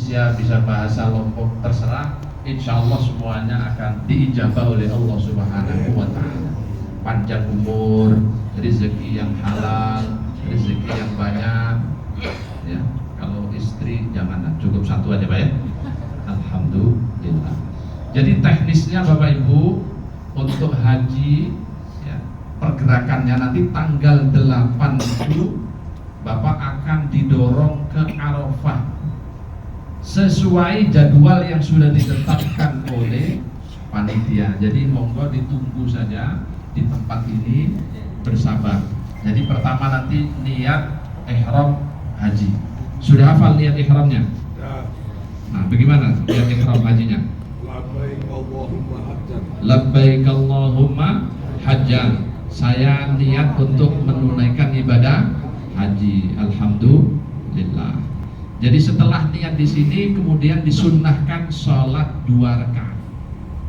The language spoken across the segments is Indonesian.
Indonesia, bisa bahasa Lombok, terserah. Insya Allah semuanya akan diijabah oleh Allah Subhanahu wa Ta'ala. Panjang umur, rezeki yang halal, rezeki yang banyak. Ya, kalau istri jangan, cukup satu aja Pak ya. Alhamdulillah. Jadi teknisnya Bapak Ibu untuk haji ya, pergerakannya nanti tanggal 8 itu Bapak akan didorong ke Arafah sesuai jadwal yang sudah ditetapkan oleh panitia. Jadi monggo ditunggu saja di tempat ini, bersabar. Jadi pertama nanti niat ihram haji. Sudah hafal niat ihramnya? Nah, bagaimana niat ihram hajinya? Labbaik Allahumma hajjan. Saya niat untuk menunaikan ibadah haji. Alhamdulillah. Jadi setelah niat di sini kemudian disunnahkan sholat 2 rakaat.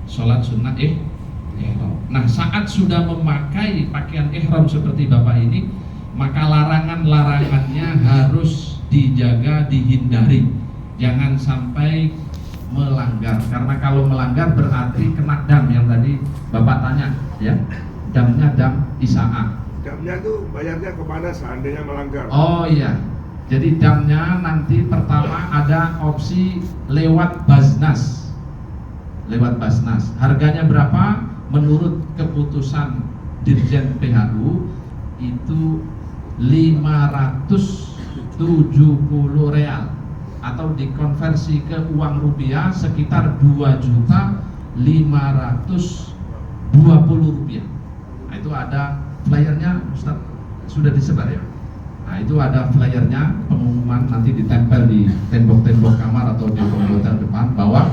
Sholat sunnah ihram. Nah, saat sudah memakai pakaian ihram seperti Bapak ini, maka larangan-larangannya harus dijaga, dihindari. Jangan sampai melanggar, karena kalau melanggar berarti kena dam yang tadi Bapak tanya ya. Damnya dam isaah. Damnya tuh bayarnya kemana seandainya melanggar? Oh iya. Jadi damnya nanti pertama ada opsi lewat Basnas. Lewat Basnas. Harganya berapa? Menurut keputusan Dirjen PHU itu 570 real atau dikonversi ke uang rupiah sekitar 2.520 rupiah. Nah, itu ada flyernya Ustaz, sudah disebar ya. Nah, itu ada flyernya, pengumuman nanti ditempel di tembok-tembok kamar atau di komputer depan bawah.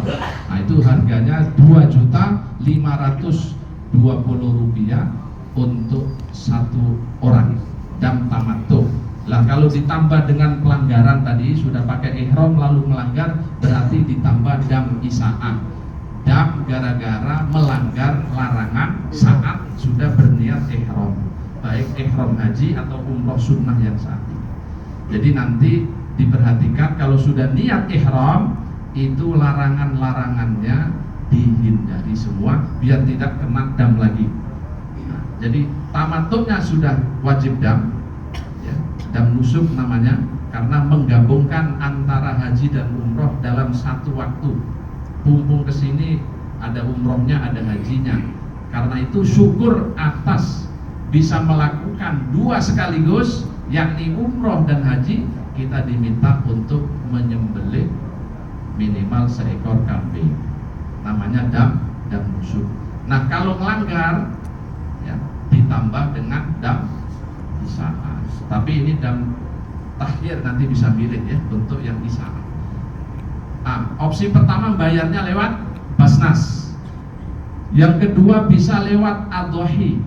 Nah, itu harganya 2.520 rupiah untuk satu orang dam tamattu. Lah kalau ditambah dengan pelanggaran tadi, sudah pakai ihram lalu melanggar, berarti ditambah dam isaah. Dam gara-gara melanggar larangan saat sudah berniat ihram, baik ihram haji atau umroh sunnah yang saat ini. Jadi nanti diperhatikan kalau sudah niat ihram itu larangan-larangannya dihindari semua biar tidak kena dam lagi. Nah, jadi tamattunya sudah wajib dam, ya, dam nusuk namanya, karena menggabungkan antara haji dan umroh dalam satu waktu. Mumpung kesini ada umrohnya, ada hajinya. Karena itu syukur atas bisa melakukan 2 sekaligus, yakni umroh dan haji. Kita diminta untuk menyembelih minimal seekor kambing. Namanya dam nusuk. Nah kalau melanggar ya, ditambah dengan dam isaah. Tapi ini dam takhir, nanti bisa milih ya untuk yang isaah. Opsi pertama bayarnya lewat Basnas. Yang kedua bisa lewat Adhohi.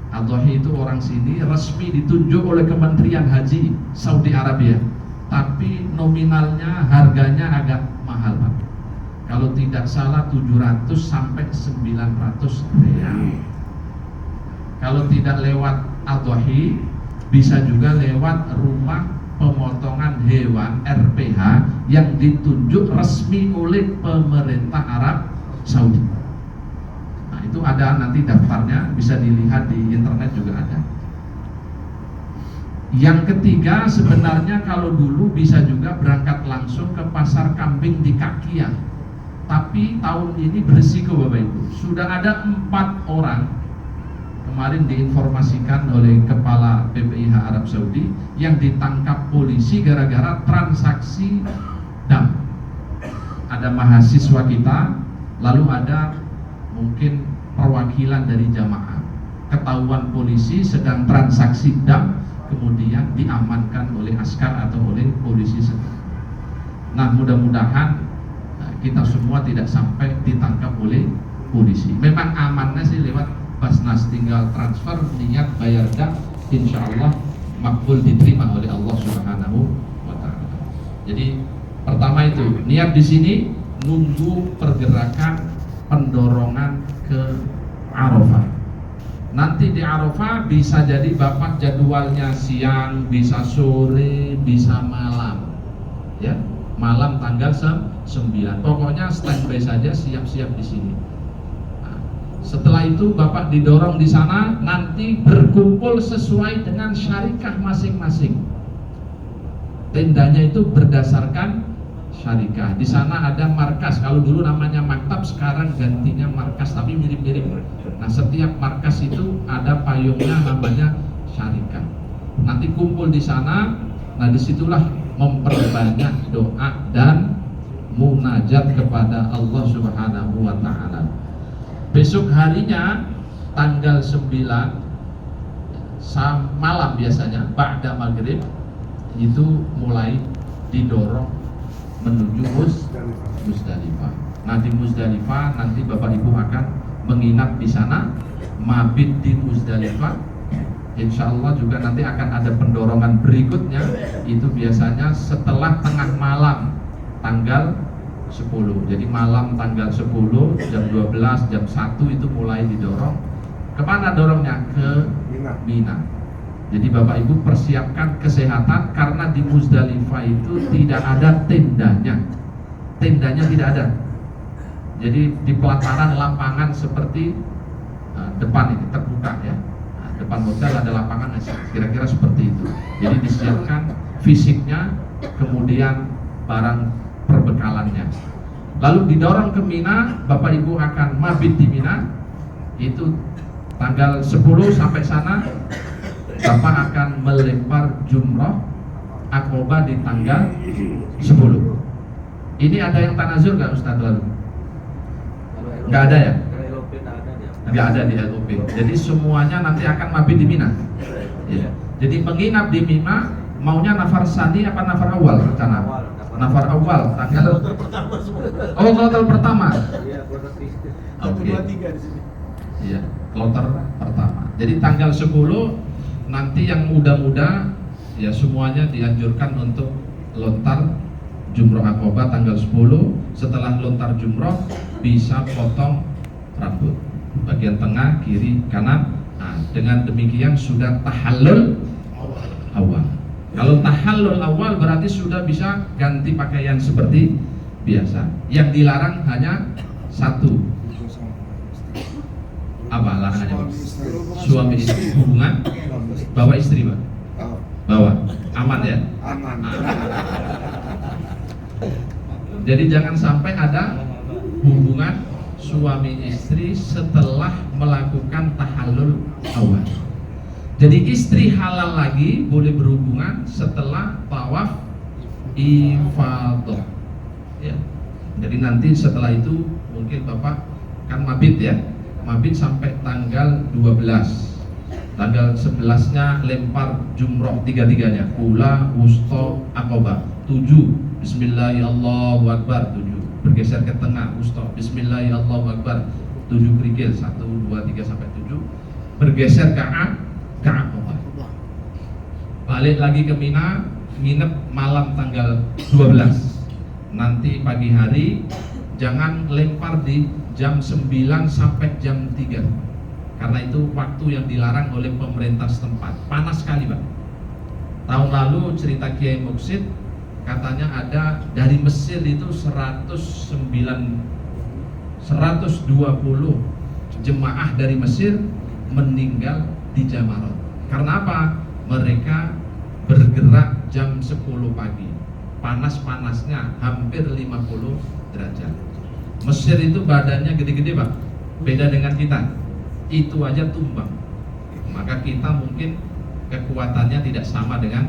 Adhohi itu orang sini resmi ditunjuk oleh Kementerian Haji Saudi Arabia. Tapi nominalnya harganya agak mahal Pak. Kalau tidak salah 700 sampai 900 real. Kalau tidak lewat Adhohi, bisa juga lewat rumah pemotongan hewan RPH yang ditunjuk resmi oleh pemerintah Arab Saudi. Nah, itu ada nanti daftarnya, bisa dilihat di internet juga ada. Yang ketiga sebenarnya kalau dulu bisa juga berangkat langsung ke pasar kambing di Kakia. Tapi tahun ini berisiko Bapak Ibu. Sudah ada 4 orang kemarin diinformasikan oleh Kepala PPIH Arab Saudi yang ditangkap polisi gara-gara transaksi dam. Ada mahasiswa kita, lalu ada mungkin perwakilan dari jamaah. Ketahuan polisi sedang transaksi dam, kemudian diamankan oleh askar atau oleh polisi setempat. Nah, mudah-mudahan kita semua tidak sampai ditangkap oleh polisi. Memang amannya sih lewat Basnas, tinggal transfer niat bayar dam, insya Allah makbul, diterima oleh Allah Subhanahu wa Ta'ala. Jadi pertama itu niat di sini, nunggu pergerakan pendorongan ke Arafah. Nanti di Arafah bisa jadi Bapak jadwalnya siang, bisa sore, bisa malam. Ya, malam tanggal 9. Pokoknya standby saja, siap-siap di sini. Nah, setelah itu Bapak didorong di sana, nanti berkumpul sesuai dengan syarikah masing-masing. Tendanya itu berdasarkan syarikah. Di sana ada markas. Kalau dulu namanya maktab, sekarang gantinya markas, tapi mirip-mirip. Nah, setiap markas itu ada payungnya namanya syarikah. Nanti kumpul di sana. Nah, disitulah memperbanyak doa dan munajat kepada Allah Subhanahu wa Ta'ala. Besok harinya tanggal 9 malam biasanya ba'da maghrib itu mulai didorong menuju Musdalifah. Nah, di Musdalifah nanti Bapak Ibu akan menginap di sana, mabit di Musdalifah. Insya Allah juga nanti akan ada pendorongan berikutnya, itu biasanya setelah tengah malam tanggal 10. Jadi malam tanggal 10 jam 12 jam 1 itu mulai didorong. Kemana dorongnya? Ke Mina. Jadi Bapak Ibu persiapkan kesehatan, karena di Musdalifah itu tidak ada tendanya. Tendanya tidak ada. Jadi di pelataran lapangan seperti depan ini terbuka ya. Depan hotel ada lapangan, kira-kira seperti itu. Jadi disiapkan fisiknya, kemudian barang perbekalannya. Lalu didorong ke Mina, Bapak Ibu akan mabit di Mina. Itu tanggal 10 sampai sana Bapak akan melempar jumrah Aqobah di tanggal 10. Ini ada yang tanazul nggak Ustadz lalu? Nggak ada ya? Nggak ada di LOP. Jadi semuanya nanti akan mabit di Mina. Ya. Jadi menginap di Mina, maunya nafar sani apa nafar awal rencana? Nafar awal tanggal. Oh, kloter pertama. Oke. Iya, kloter pertama. Jadi tanggal 10 nanti yang muda-muda ya semuanya dianjurkan untuk lontar jumroh Aqobah tanggal 10. Setelah lontar jumroh bisa potong rambut bagian tengah, kiri, kanan. Nah, dengan demikian sudah tahallul awal. Kalau tahallul awal berarti sudah bisa ganti pakaian seperti biasa. Yang dilarang hanya satu. Apa larangannya, Pak? Suami istri hubungan bawa istri, Pak. Bawa. Aman ya? Aman. Jadi jangan sampai ada hubungan suami istri setelah melakukan tahallul awal. Jadi istri halal lagi boleh berhubungan setelah tawaf ifadah. Ya. Jadi nanti setelah itu mungkin Bapak kan mabit ya. Mabit sampai tanggal 12. Tanggal 11-nya lempar jumroh tiga-tiganya. Ula, wusta, Aqobah. 7. Bismillahirrahmanirrahim. 7. Bergeser ke tengah, wusta, Bismillahirrahmanirrahim. 7 kerikil, 1, 2, 3 sampai 7. Bergeser ke Aqobah. Balik lagi ke Mina, nginep malam tanggal 12. Nanti pagi hari jangan lempar di jam 9 sampai jam 3. Karena itu waktu yang dilarang oleh pemerintah setempat. Panas sekali, Pak. Tahun lalu cerita Kiai Muksid, katanya ada dari Mesir itu 120 jemaah dari Mesir meninggal di Jamarot. Karena apa? Mereka bergerak jam 10 pagi. Panas-panasnya hampir 50 derajat. Mesir itu badannya gede-gede, Pak. Beda dengan kita. Itu aja tumbang. Maka kita mungkin kekuatannya tidak sama dengan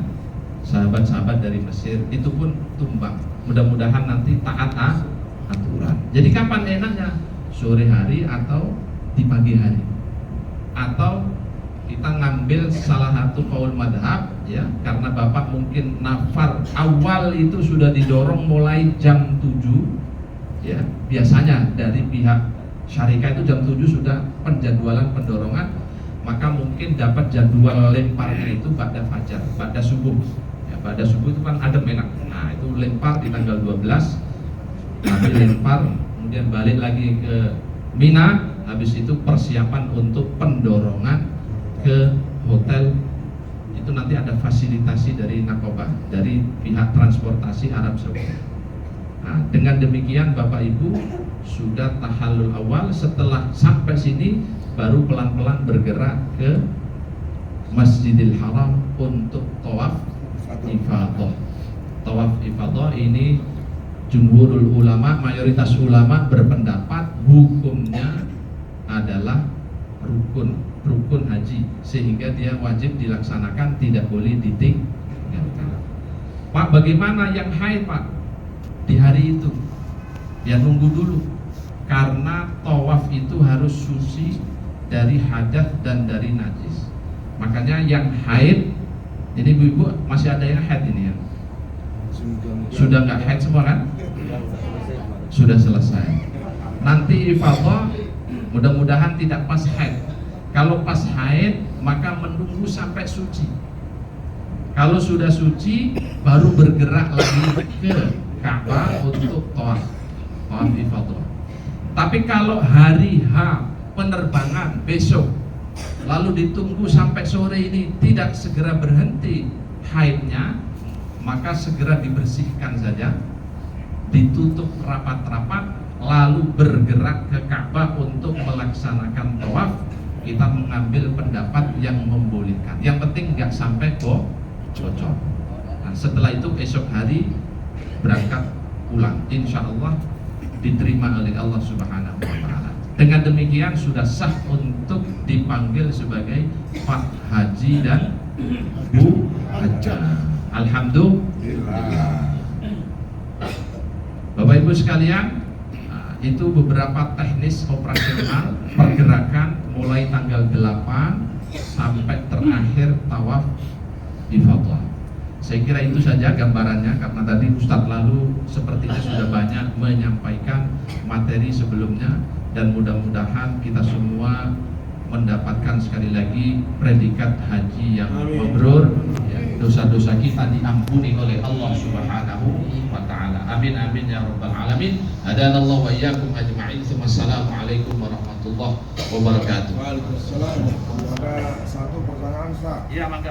sahabat-sahabat dari Mesir, itu pun tumbang. Mudah-mudahan nanti taat aturan. Jadi kapan enaknya? Sore hari atau di pagi hari? Atau kita ngambil salah satu qaul madhab ya, karena Bapak mungkin nafar awal itu sudah didorong mulai jam 7 ya. Biasanya dari pihak syarikah itu jam 7 sudah penjadwalan pendorongan, maka mungkin dapat jadwal lemparnya itu pada fajar, pada subuh. Pada subuh itu kan adem enak. Nah itu lempar di tanggal 12, nanti lempar, kemudian balik lagi ke Mina. Habis itu persiapan untuk pendorongan ke hotel. Itu nanti ada fasilitasi dari Nakobah, dari pihak transportasi Arab Saudi. Dengan demikian Bapak Ibu sudah tahallul awal. Setelah sampai sini baru pelan-pelan bergerak ke Masjidil Haram untuk tawaf ifadah. Tawaf ifadah ini jumhurul ulama, mayoritas ulama berpendapat hukumnya adalah rukun haji, sehingga dia wajib dilaksanakan, tidak boleh ditinggalkan. Pak, bagaimana yang haid Pak di hari itu? Ya nunggu dulu, karena tawaf itu harus suci dari hadas dan dari najis. Makanya yang haid, ini ibu-ibu masih ada yang haid ini ya? Sudah nggak haid semua kan? Sudah selesai. Nanti ifadah mudah-mudahan tidak pas haid. Kalau pas haid maka menunggu sampai suci. Kalau sudah suci baru bergerak lagi ke Ka'bah untuk tawaf ifadah. Tapi kalau hari H penerbangan besok lalu ditunggu sampai sore ini tidak segera berhenti haidnya, maka segera dibersihkan saja, ditutup rapat-rapat, lalu bergerak ke Ka'bah untuk melaksanakan tawaf. Kita mengambil pendapat yang membolehkan. Yang penting nggak sampai bocor. Nah, setelah itu esok hari berangkat pulang. Insya Allah diterima oleh Allah Subhanahu Wa Taala. Dengan demikian sudah sah untuk dipanggil sebagai Pak Haji dan Bu Hajjah. Alhamdulillah. Bapak Ibu sekalian, itu beberapa teknis operasional pergerakan mulai tanggal 8 sampai terakhir tawaf ifadah. Saya kira itu saja gambarannya, karena tadi Ustadz lalu sepertinya sudah banyak menyampaikan materi sebelumnya, dan mudah-mudahan kita semua mendapatkan sekali lagi predikat haji yang mabrur, ya, dosa-dosa kita diampuni oleh Allah Subhanahu wa Ta'ala. Amin amin ya rabbal alamin. Hadanallahu wa iyyakum ajma'in. Wassalamualaikum warahmatullahi wabarakatuh. Waalaikumsalam. Ada satu pertanyaan Ustaz. Iya, mangga.